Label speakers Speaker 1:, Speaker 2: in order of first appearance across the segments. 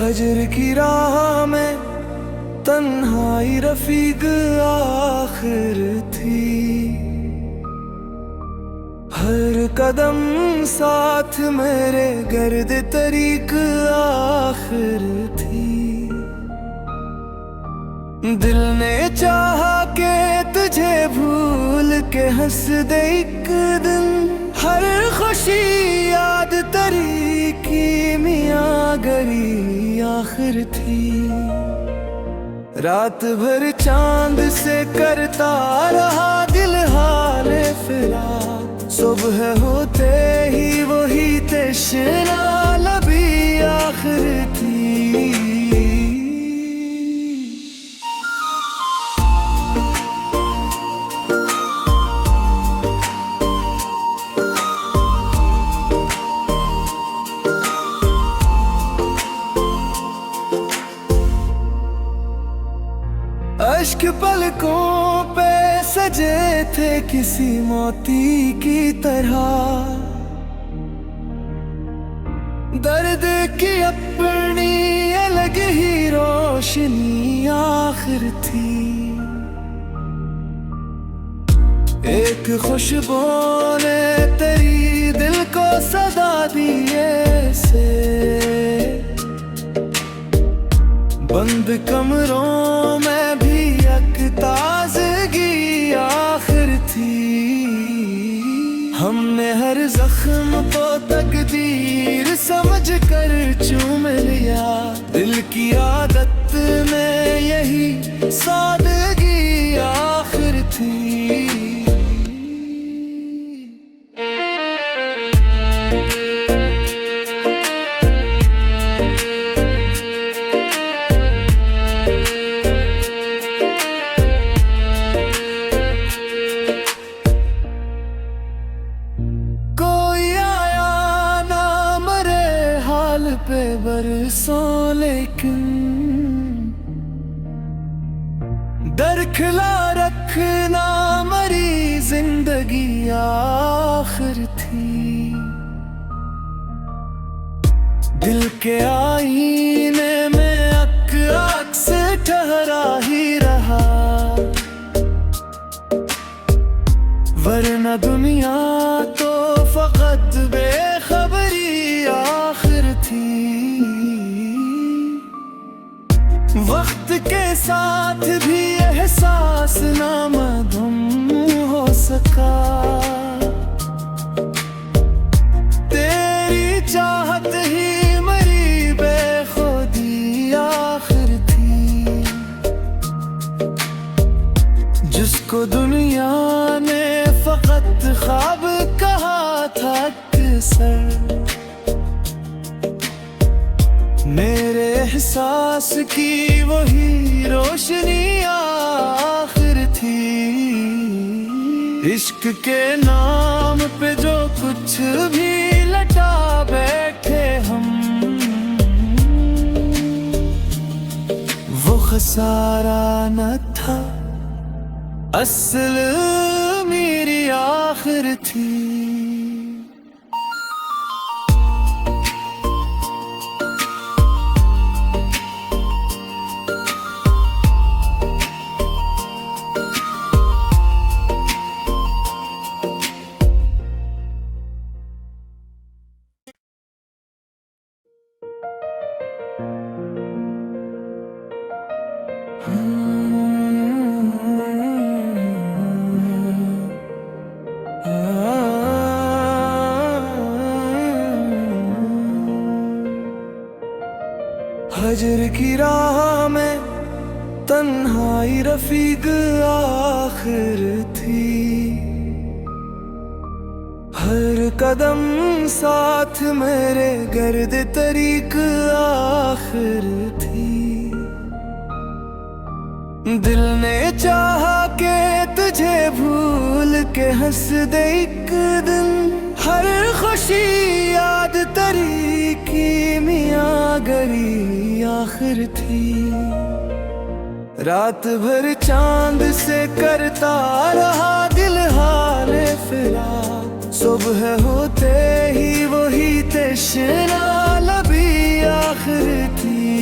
Speaker 1: हजर की राह में तन्हाई रफीक आखिर थी। हर कदम साथ मेरे गर्द तरीक आखिर थी। दिल ने चाहा के तुझे भूल के हंस दे एक दिन। हर खुशी याद तरी की मियाँ गरी आखिर थी। रात भर चांद से करता रहा दिल हाले फिराक। सुबह होते ही वही तशना लबी आखिर थी। अश्क पलकों पे सजे थे किसी मोती की तरह। दर्द की अपनी अलग ही रोशनी आखिर थी। एक खुशबू ने तेरी दिल को सदा दिए से। बंद कमरों में भी एक ताजगी आखिर थी। हमने हर जख्म को तकदीर समझ कर चूम लिया। दिल की आदत में यही सादगी आखिर थी। पे बरसों लेकिन दरखला रखना मरी जिंदगी आखिर थी। दिल के आईने में अक्स ठहरा ही रहा। वरना दुनिया तो फकत बेखबरी आखिर थी। वक्त के साथ भी एहसास नामधुम हो सका। तेरी चाहत ही मरी बेखुदी आखिर थी। जिसको दुनिया ने फकत ख्वाब कहा था अक्सर। मेरे एहसास की वही रोशनी आखिर थी। इश्क के नाम पे जो कुछ भी लटा बैठे हम, वो खसारा न था, असल मेरी आखिर थी। हजर की राह में तन्हाई रफीक आखिर थी। हर कदम साथ मेरे गर्द तरीक आखिर थी। दिल ने चाहा के तुझे भूल के हंस दे एक दिन। हर खुशी याद तरी की मियाँ गरी आखिर थी। रात भर चांद से करता रहा दिल हाले फिराक। सुबह होते ही वही तशना लबी आखिर थी।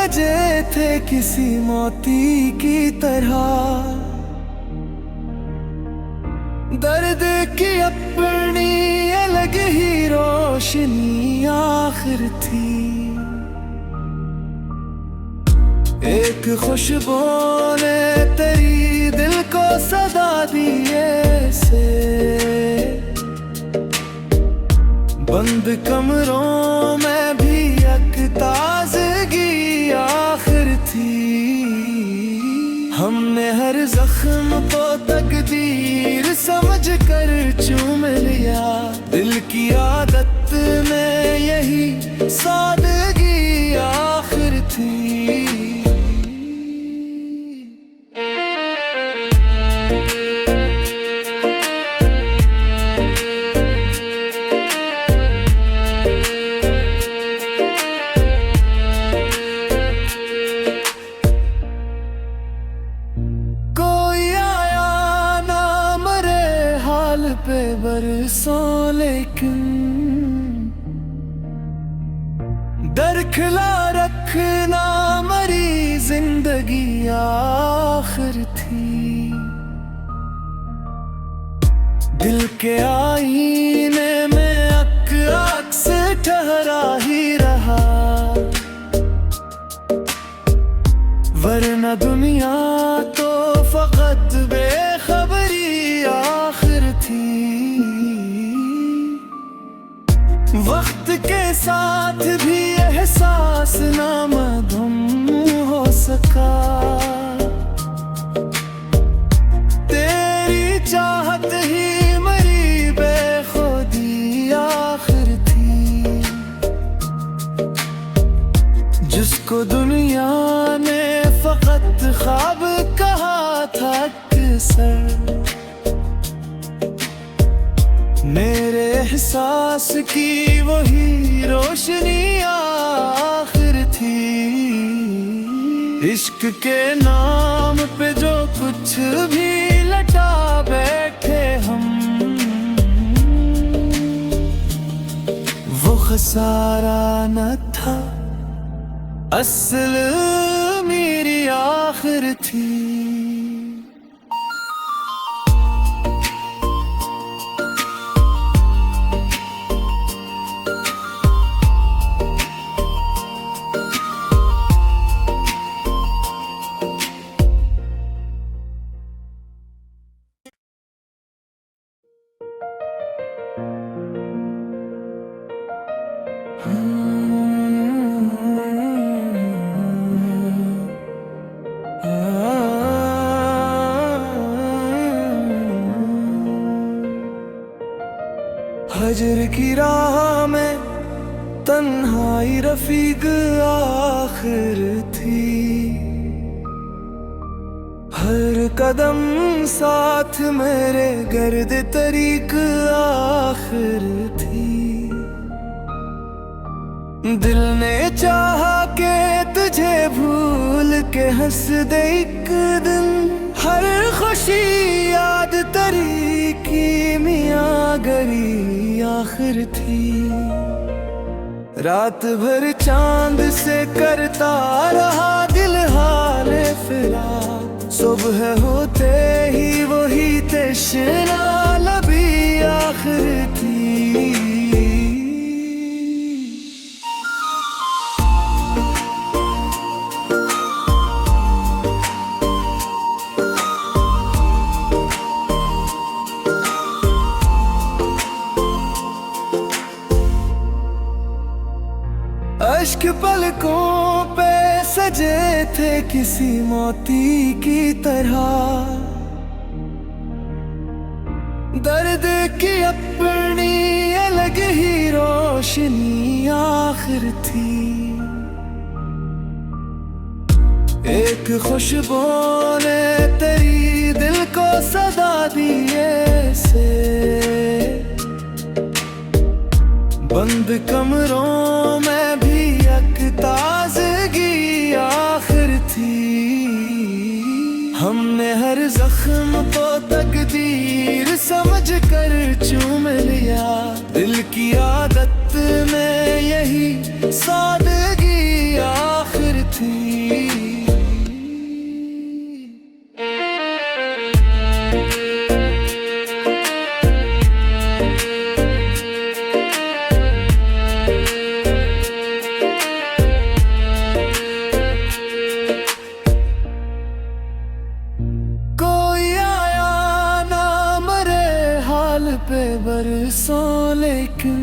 Speaker 1: सजे थे किसी मोती की तरह। दर्द की अपनी अलग ही रोशनी आखिर थी। एक खुशबू ने तेरी दिल को सदा दिए से, बंद कमरों में भी एक ताजगी आखिर थी। हमने हर जख्म को तकदीर समझ कर चूम लिया। दिल की आदत में यही सादगी आखिर थी। पे बरसों लेकिन दर खिला रखना मरी जिंदगी आखिर थी। दिल के आईने में अक्स ठहरा ही रहा, वरना दुनिया तो फकत बेखबरी आखिर थी। वक्त के साथ भी एहसास नामधुम हो सका। तेरी चाहत ही मरी बेखुदी आखिर थी। जिसको दुनिया ने फकत ख्वाब कहा था अक्सर, मेरे एहसास की वही रोशनी आखिर थी। इश्क के नाम पे जो कुछ भी लटा बैठे हम, वो खसारा न था, असल मेरी आखिर थी। हजर की राह में तन्हाई रफीक आखिर थी। हर कदम साथ मेरे गर्द तरीक आखिर थी। दिल ने चाहा के तुझे भूल के हंस दे एक दिन। हर खुशी याद तरी की मियाँ गरी आखिर थी। रात भर चांद से करता रहा दिल हाले फिराक। सुबह होते ही वही तश्ना लबी आखिर थी। अश्क पलकों पे सजे थे किसी मोती की तरह। दर्द की अपनी अलग ही रोशनी आखिर थी। एक खुशबू ने तेरी दिल को सदा दिए से, बंद कमरों में भी एक ताजगी आखिर थी। हमने हर जख्म को तकदीर समझ कर चूम लिया। दिल की आदत में यही सादगी आखिर थी। पे बरसों, लेकिन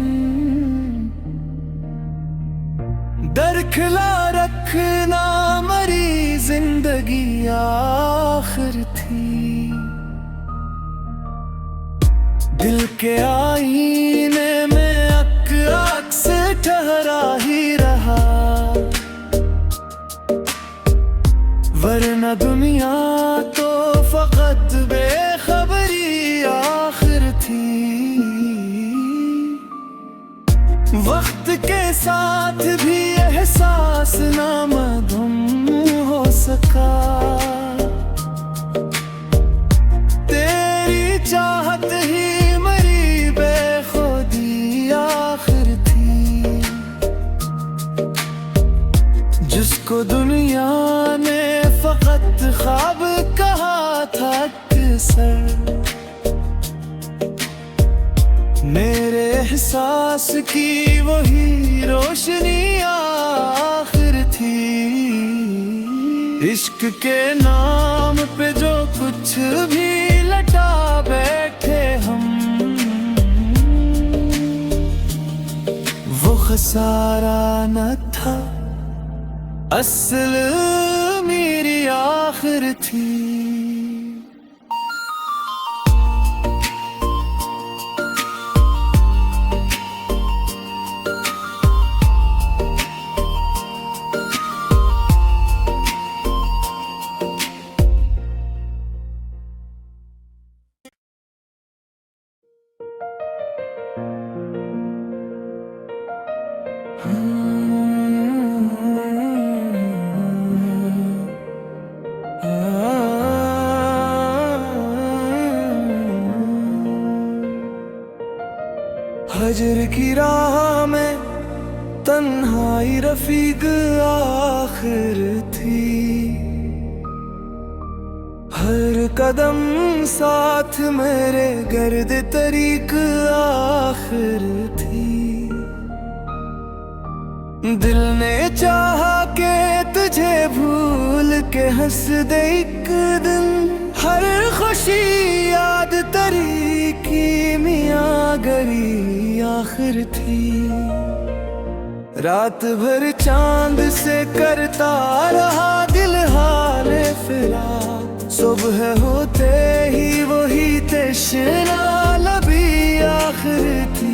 Speaker 1: दरखला रखना मरी जिंदगी आखिर थी। दिल के आईने में अक्स ठहरा ही रहा, वरना दुनिया तो फकत बेखबरी आखिर थी। वक्त के साथ भी एहसास ना मधुम हो सका, तेरी चाहत ही मरी बेखुदी आखिर थी। जिसको दुनिया ने फकत ख्वाब कहा था अक्सर, मेरे एहसास की वही रोशनी आखिर थी। इश्क के नाम पे जो कुछ भी लटा बैठे हम, वो खसारा न था, असल मेरी आखिर थी। हजर की राह में तन्हाई रफीक आखिर थी। हर कदम साथ मेरे गर्द तरीक आखिर थी। दिल ने चाहा के तुझे भूल के हंस दे एक दिन, हर खुशी याद तरी की मियाँ गरी आखिर थी। रात भर चांद से करता रहा दिल हाले फिरा, सुबह होते ही वही तश्ना लबी आखिर थी।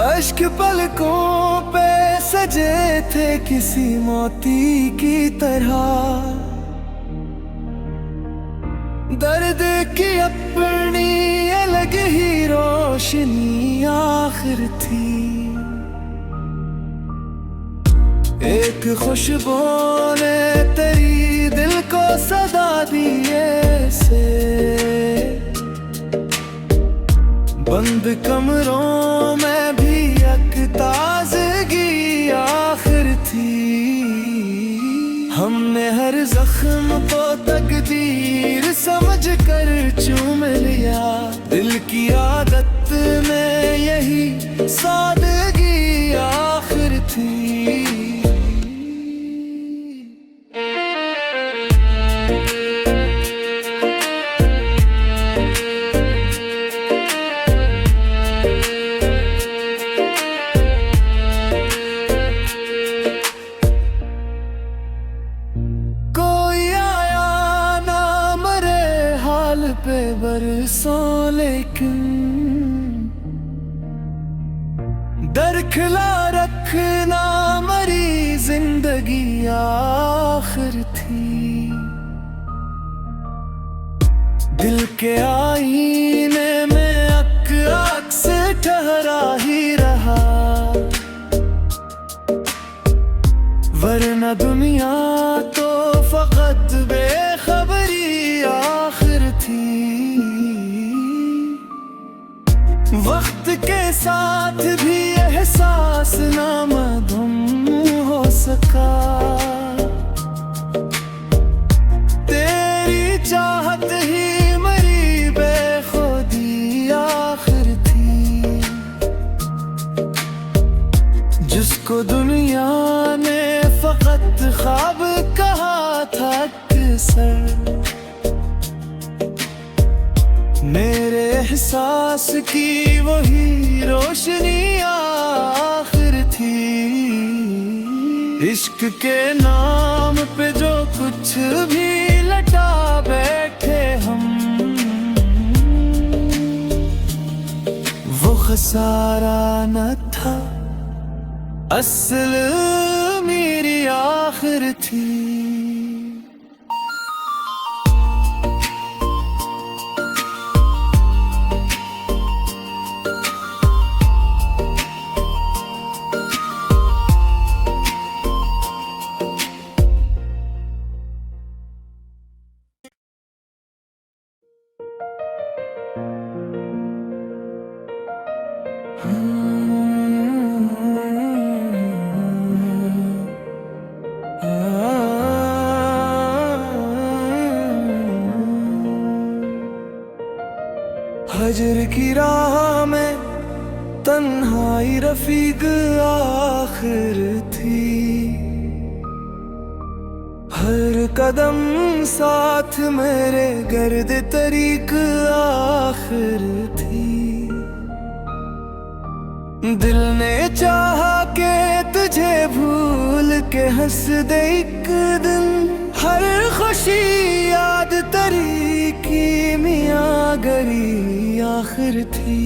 Speaker 1: अश्क पलकों पे सजे थे किसी मोती की तरह, दर्द की अपनी अलग ही रोशनी आखिर थी। एक खुशबू ने तेरी दिल को सदा दिए से, बंद कमरों में भी एक ताजगी आखिर थी। हमने हर जख्म को तकदीर समझ कर चूम लिया, दिल की आदत में यही सादगी आखिर थी। पे बरसों, लेकिन दरखला रखना मरी जिंदगी आखिर थी। दिल के आईने में अक्स ठहरा ही रहा, वरना दुनिया तो फकत बेखबरी आखिर थी। वक्त के साथ भी एहसास ना मधुम हो सका, तेरी चाहत ही सर। मेरे एहसास की वही रोशनी आखिर थी। इश्क के नाम पे जो कुछ भी लटा बैठे हम, वो खसारा न था, असल मेरी आखिर थी। हजर की राह में तन्हाई रफीक आखिर थी। हर कदम साथ मेरे गर्द तरीक आखिर थी। दिल ने चाहा के तुझे भूल के हंस दे एक दिन। हर खुशी याद तरी की मियाँ गरी आखिर थी।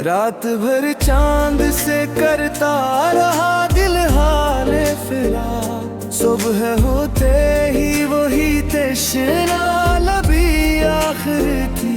Speaker 1: रात भर चांद से करता रहा दिल हाले फिराक। सुबह होते ही वही तश्ना लबी आखिर थी।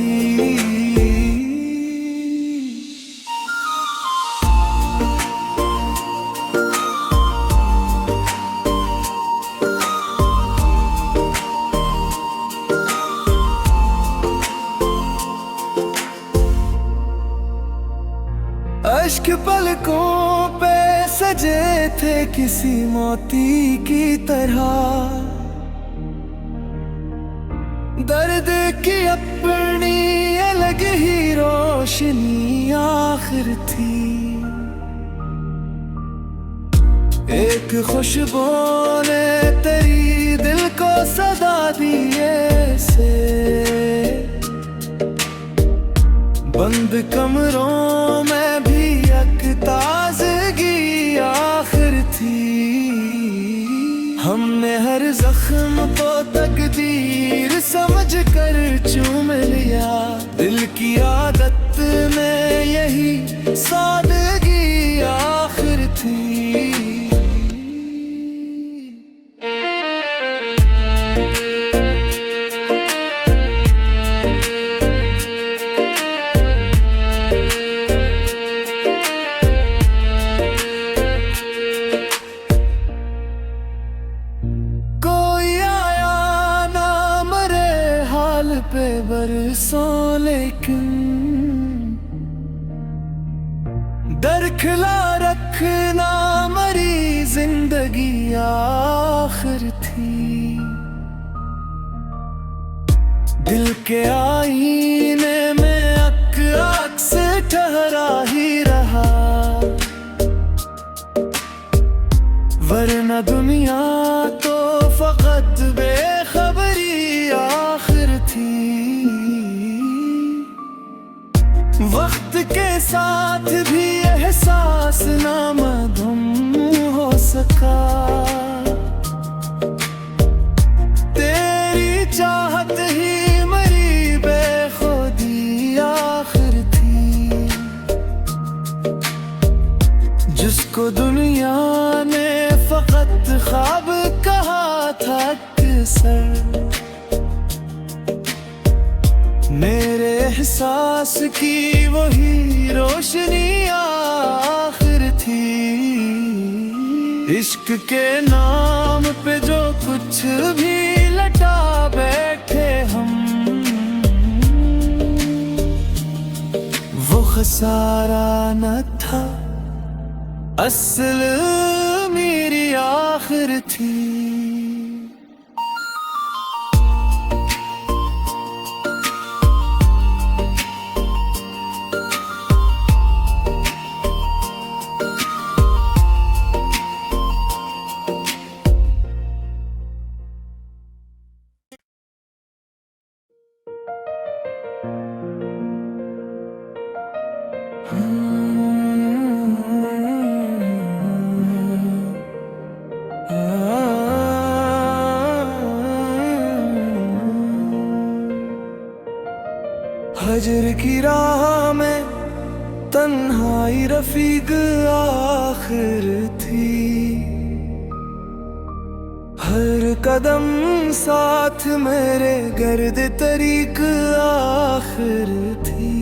Speaker 1: अश्क पलकों पे सजे थे किसी मोती की तरह। दर्द की अपनी अलग ही रोशनी आखिर थी। एक खुशबू ने तेरी दिल को सदा दिए से। बंद कमरों में भी एक ताज़गी आखिर थी। हमने हर जख्म को तकदीर समझ कर चूम लिया। दिल की आदत में यही सादगी आखिर थी। पे बरसों लेकिन दरखला रखना मरी जिंदगी आखिर थी। दिल के आईने में अक्स ठहरा ही रहा। वरना दुनिया तो फकत बेखबरी आखिर थी। वक्त के साथ भी एहसास नामधुम हो सका। तेरी चाहत ही मरी बेखुदी आखिर थी। जिसको दुनिया ने फकत ख्वाब कहा था अक्सर। मेरे एहसास की वही रोशनी आखिर थी। इश्क के नाम पे जो कुछ भी लटा बैठे हम, वो खसारा न था, असल मेरी आखिर थी। हजर की राह में तन्हाई रफीक आखिर थी। हर कदम साथ मेरे गर्द तरीक आखिर थी।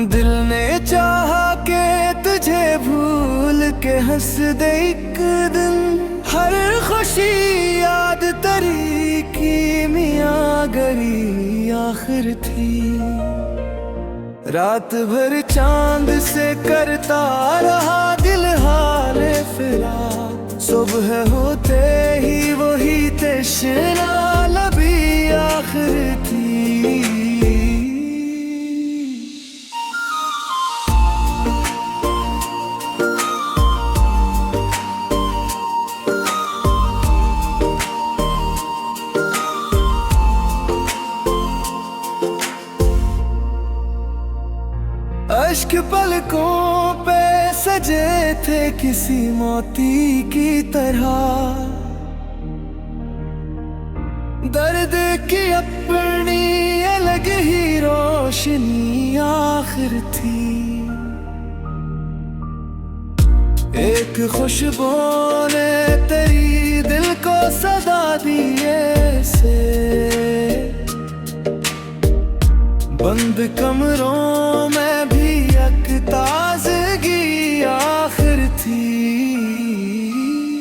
Speaker 1: दिल ने चाहा के तुझे भूल के हंस दे एक दिन, हर खुशी याद तरी की मियाँ गरी आखिर थी। रात भर चांद से करता रहा दिल हाले फिराक, सुबह होते ही वही तशना लबी आखिर थी। अश्क पलकों पे सजे थे किसी मोती की तरह, दर्द की अपनी अलग ही रोशनी आखिर थी। एक खुशबू ने तेरी दिल को सदा दिए से, बंद कमरों में भी ताज़गी आखिर थी।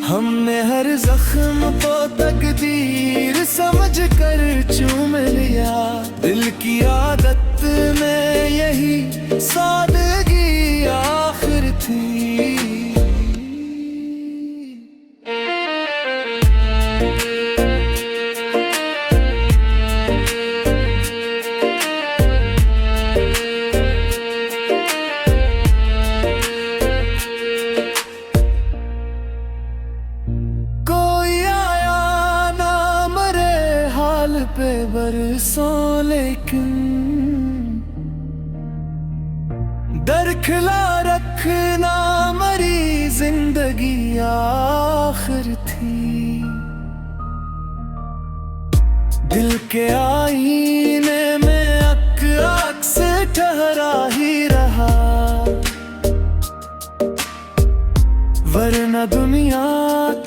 Speaker 1: हमने हर जख्म को तकदीर समझ कर चूम लिया, दिल की आदत में यही सादगी आखिर थी। पे बरसों लेकिन दरखला रखना मरी जिंदगी आखिर थी। दिल के आईने में अक्स ठहरा ही रहा, वरना दुनिया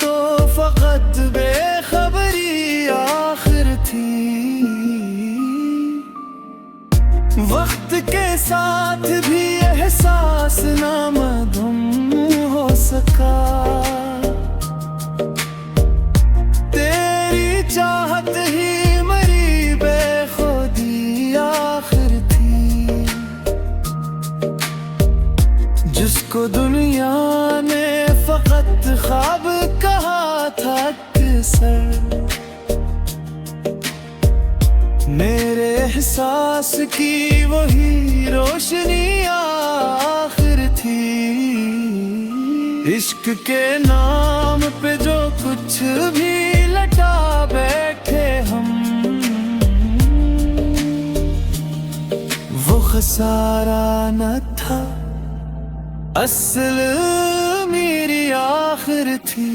Speaker 1: तो फकत बेखबरी आखिर थी। वक्त के साथ भी एहसास नामधुम हो सका, तेरी चाहत ही मरी बेखुदी आखिर थी। जिसको दुनिया ने फकत ख्वाब कहा था अक्सर, मेरे एहसास की वही रोशनी आखिर थी। इश्क के नाम पे जो कुछ भी लटा बैठे हम, वो खसारा न था, असल मेरी आखिर थी।